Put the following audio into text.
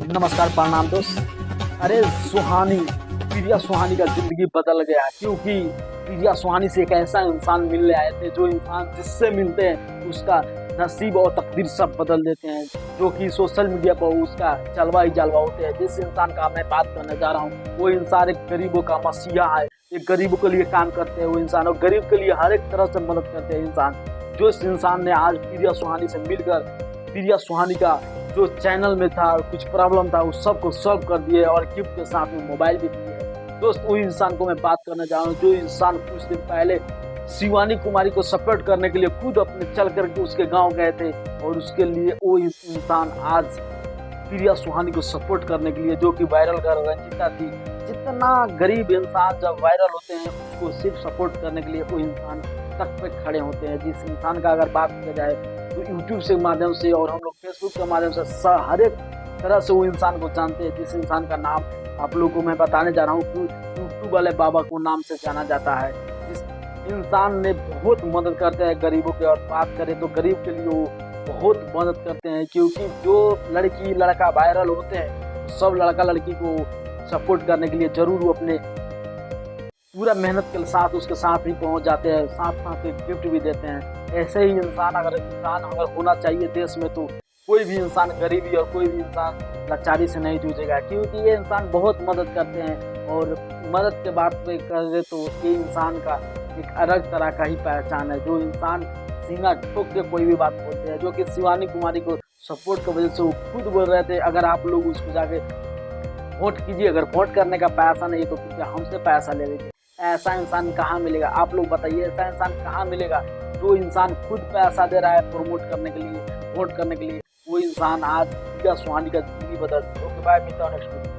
नमस्कार, प्रणाम दोस्त। अरे सुहानी, प्रिया सुहानी का जिंदगी बदल गया, क्योंकि प्रिया सुहानी से एक ऐसा इंसान मिलने आए थे, जो इंसान जिससे मिलते हैं उसका नसीब और तकदीर सब बदल देते हैं, जो कि सोशल मीडिया पर उसका जलवा ही जलवा होते हैं। जिस इंसान का मैं बात करने जा रहा हूँ वो इंसान एक गरीबों का मसीहा है, एक गरीबों के लिए काम करते हैं वो इंसान, और गरीब के लिए हर एक तरह से मदद करते हैं इंसान। जो इस इंसान ने आज प्रिया सुहानी से मिलकर प्रिया सुहानी का जो चैनल में था कुछ प्रॉब्लम था उस सब को सॉल्व कर दिए, और गिफ्ट के साथ में मोबाइल भी दिए। दोस्त, वो इंसान को मैं बात करना चाह रहा हूँ जो इंसान कुछ दिन पहले शिवानी कुमारी को सपोर्ट करने के लिए खुद अपने चल करके उसके गांव गए थे, और उसके लिए वो इंसान आज प्रिया सुहानी को सपोर्ट करने के लिए, जो कि वायरल कर रंजीता थी। जितना गरीब इंसान जब वायरल होते हैं उसको सिर्फ सपोर्ट करने के लिए वो इंसान तक पे खड़े होते हैं। जिस इंसान का अगर बात किया जाए तो यूट्यूब के माध्यम से और हम लोग फेसबुक के माध्यम से हर एक तरह से वो इंसान को जानते हैं। जिस इंसान का नाम आप लोगों को मैं बताने जा रहा हूँ कि यूट्यूब वाले बाबा को नाम से जाना जाता है। जिस इंसान ने बहुत मदद करते हैं गरीबों की, और बात करें तो गरीब के लिए वो बहुत मदद करते हैं, क्योंकि जो लड़की लड़का वायरल होते हैं सब लड़का लड़की को सपोर्ट करने के लिए जरूर वो अपने पूरा मेहनत के साथ उसके साथ ही पहुंच जाते हैं, साथ साथ गिफ्ट भी देते हैं। ऐसे ही इंसान अगर होना चाहिए देश में, तो कोई भी इंसान गरीबी और कोई भी इंसान लाचारी से नहीं जूझेगा, क्योंकि ये इंसान बहुत मदद करते हैं। और मदद के बात पे करें तो ये इंसान का एक अलग तरह का ही पहचान है। जो इंसान सीना ठोक के कोई भी बात बोलते हैं, जो कि शिवानी कुमारी को सपोर्ट की वजह से वो खुद बोल रहे थे अगर आप लोग उसको जाके वोट कीजिए, अगर वोट करने का पैसा नहीं तो क्या हमसे पैसा ले लीजिए। ऐसा इंसान कहाँ मिलेगा, आप लोग बताइए, ऐसा इंसान कहाँ मिलेगा जो इंसान खुद पैसा दे रहा है प्रमोट करने के लिए, वोट करने के लिए। वो इंसान आज प्रिया सुहानी का जिंदगी बदल। ओके बाय, मिलता हूं नेक्स्ट वीडियो।